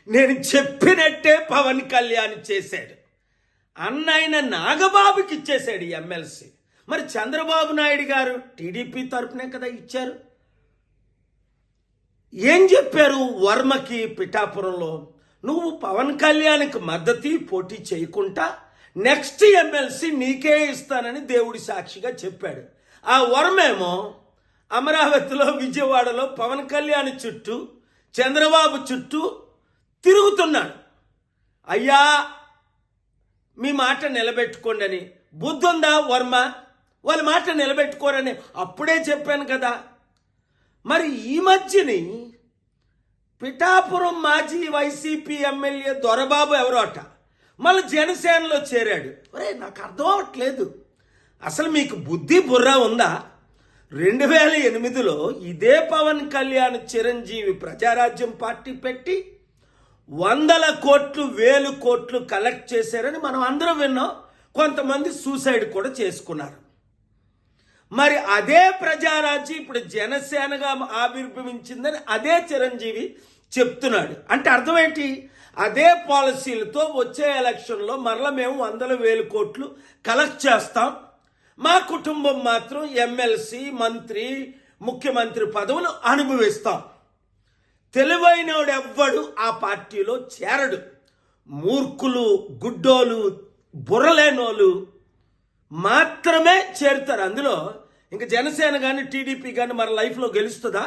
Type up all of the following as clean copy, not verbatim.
నేను చెప్పినట్టే పవన్ కళ్యాణ్ చేశాడు. అన్నైన నాగబాబుకి ఇచ్చేశాడు ఎమ్మెల్సీ. మరి చంద్రబాబు నాయుడు గారు టీడీపీ తరపునే కదా ఇచ్చారు. ఏం చెప్పారు వర్మకి పిఠాపురంలో? నువ్వు పవన్ కళ్యాణ్కి మద్దతు పోటీ చేయకుండా నెక్స్ట్ ఎమ్మెల్సీ నీకే ఇస్తానని దేవుడి సాక్షిగా చెప్పాడు. ఆ వర్మేమో అమరావతిలో, విజయవాడలో పవన్ కళ్యాణ్ చుట్టూ, చంద్రబాబు చుట్టూ తిరుగుతున్నాడు. అయ్యా మీ మాట నిలబెట్టుకోండి అని. బుద్ధుందా వర్మ? వాళ్ళ మాట నిలబెట్టుకోరని అప్పుడే చెప్పాను కదా. మరి ఈ మధ్యని పిఠాపురం మాజీ వైసీపీ ఎమ్మెల్యే దొరబాబు ఎవరో అట మళ్ళీ జనసేనలో చేరాడు. ఒరే నాకు అర్థం అవ్వట్లేదు, అసలు మీకు బుద్ధి బుర్ర ఉందా? 2008లో ఇదే పవన్ కళ్యాణ్ చిరంజీవి ప్రజారాజ్యం పార్టీ పెట్టి 100 కోట్లు 1000 కోట్లు కలెక్ట్ చేశారని మనం అందరం విన్నాం. కొంతమంది సూసైడ్ కూడా చేసుకున్నారు. మరి అదే ప్రజారాజ్యం ఇప్పుడు జనసేనగా ఆవిర్భవించిందని అదే చిరంజీవి చెప్తున్నాడు. అంటే అర్థం ఏంటి? అదే పాలసీలతో వచ్చే ఎలక్షన్లో మరలా మేము 100,000 కోట్లు కలెక్ట్ చేస్తాం, మా కుటుంబం మాత్రం ఎమ్మెల్సీ, మంత్రి, ముఖ్యమంత్రి పదవులు అనుభవిస్తాం. తెలివైనోడు ఎవ్వడు ఆ పార్టీలో చేరడు. మూర్ఖులు, గుడ్డోలు, బుర్రలేనోళ్ళు మాత్రమే చేరుతారు అందులో. ఇంకా జనసేన కానీ టీడీపీ కానీ మన లైఫ్లో గెలుస్తుందా?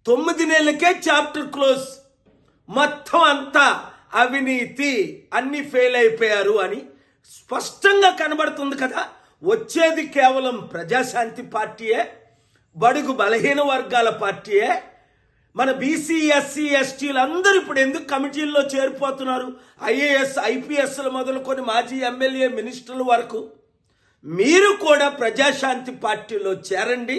9 నెలలకే చాప్టర్ క్లోజ్. మొత్తం అంతా అవినీతి, అన్ని ఫెయిల్ అయిపోయారు అని స్పష్టంగా కనబడుతుంది కదా. వచ్చేది కేవలం ప్రజాశాంతి పార్టీయే, బడుగు బలహీన వర్గాల పార్టీయే. మన బీసీ, ఎస్సీ, ఎస్టీలు అందరూ ఇప్పుడు ఎందుకు కమిటీల్లో చేరిపోతున్నారు? ఐఏఎస్, ఐపీఎస్లు మొదలుకొని మాజీ ఎమ్మెల్యే, మినిస్టర్ల వరకు. మీరు కూడా ప్రజాశాంతి పార్టీలో చేరండి,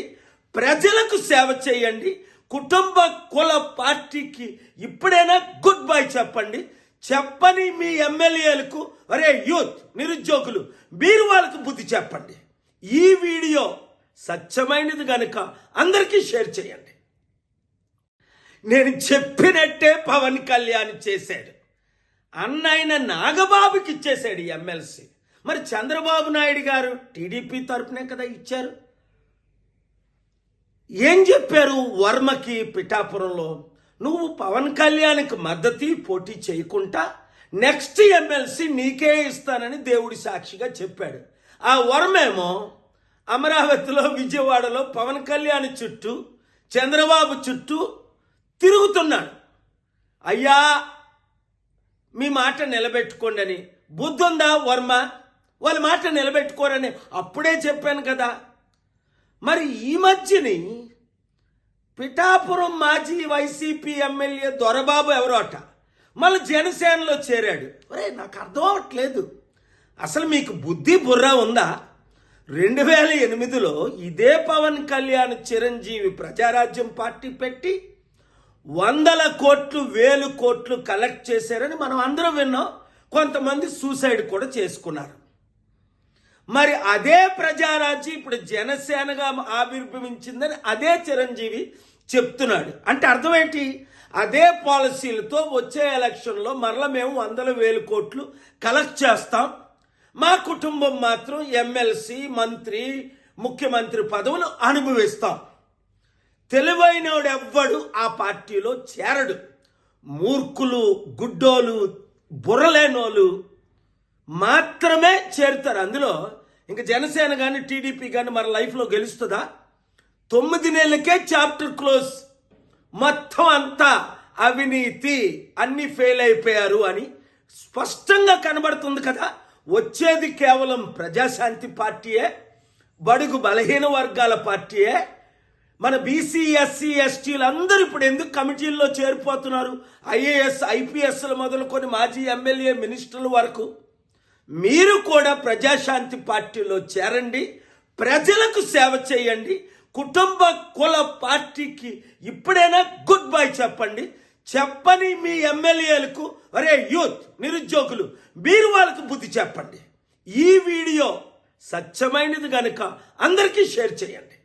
ప్రజలకు సేవ చేయండి. కుటుంబ కుల పార్టీకి ఇప్పుడైనా గుడ్ బై చెప్పండి. చెప్పని మీ ఎమ్మెల్యేలకు, అరే యూత్, నిరుద్యోగులు, మీరు వాళ్ళకు బుద్ధి చెప్పండి. ఈ వీడియో సత్యమైనది కనుక అందరికీ షేర్ చేయండి. నేను చెప్పినట్టే పవన్ కళ్యాణ్ చేశాడు. అన్నైన నాగబాబుకి ఇచ్చేశాడు ఎమ్మెల్సీ. మరి చంద్రబాబు నాయుడు గారు టీడీపీ తరపునే కదా ఇచ్చారు. ఏం చెప్పారు వర్మకి పిఠాపురంలో? నువ్వు పవన్ కళ్యాణ్కి మద్దతు పోటీ చేయకుండా నెక్స్ట్ ఎమ్మెల్సీ నీకే ఇస్తానని దేవుడి సాక్షిగా చెప్పాడు. ఆ వర్మేమో అమరావతిలో, విజయవాడలో పవన్ కళ్యాణ్ చుట్టూ, చంద్రబాబు చుట్టూ తిరుగుతున్నాడు. అయ్యా మీ మాట నిలబెట్టుకోండి అని. బుద్ధుందా వర్మ? వాళ్ళ మాట నిలబెట్టుకోరని అప్పుడే చెప్పాను కదా. మరి ఈ మధ్యని పిఠాపురం మాజీ వైసీపీ ఎమ్మెల్యే దొరబాబు ఎవరో అట మళ్ళీ జనసేనలో చేరాడు. ఒరే నాకు అర్థం అవ్వట్లేదు, అసలు మీకు బుద్ధి బుర్ర ఉందా? 2008లో ఇదే పవన్ కళ్యాణ్ చిరంజీవి ప్రజారాజ్యం పార్టీ పెట్టి 100 కోట్లు 1000 కోట్లు కలెక్ట్ చేశారని మనం అందరం విన్నాం. కొంతమంది సూసైడ్ కూడా చేసుకున్నారు. మరి అదే ప్రజారాజ్యం ఇప్పుడు జనసేనగా ఆవిర్భవించిందని అదే చిరంజీవి చెప్తున్నాడు. అంటే అర్థం ఏంటి? అదే పాలసీలతో వచ్చే ఎలక్షన్లో మరలా మేము 100,000 కోట్లు కలెక్ట్ చేస్తాం, మా కుటుంబం మాత్రం ఎమ్మెల్సీ, మంత్రి, ముఖ్యమంత్రి పదవులు అనుభవిస్తాం. తెలివైనోడు ఎవ్వడు ఆ పార్టీలో చేరడు. మూర్ఖులు, గుడ్డోలు, బుర్రలేనోళ్ళు మాత్రమే చేరుతారు అందులో. ఇంకా జనసేన కానీ టీడీపీ కానీ మన లైఫ్లో గెలుస్తుందా? 9 నెలలకే చాప్టర్ క్లోజ్. మొత్తం అంతా అవినీతి, అన్ని ఫెయిల్ అయిపోయారు అని స్పష్టంగా కనబడుతుంది కదా. వచ్చేది కేవలం ప్రజాశాంతి పార్టీయే, బడుగు బలహీన వర్గాల పార్టీయే. మన బీసీ, ఎస్సీ, ఎస్టీలు అందరూ ఇప్పుడు ఎందుకు కమిటీల్లో చేరిపోతున్నారు? ఐఏఎస్, ఐపీఎస్లు మొదలుకొని మాజీ ఎమ్మెల్యే, మినిస్టర్ల వరకు. మీరు కూడా ప్రజాశాంతి పార్టీలో చేరండి, ప్రజలకు సేవ చేయండి. కుటుంబ కుల పార్టీకి ఇప్పుడైనా గుడ్ బై చెప్పండి. చెప్పని మీ ఎమ్మెల్యేలకు, అరే యూత్, నిరుద్యోగులు, మీరు వాళ్ళకు బుద్ధి చెప్పండి. ఈ వీడియో సత్యమైనది కనుక అందరికీ షేర్ చేయండి.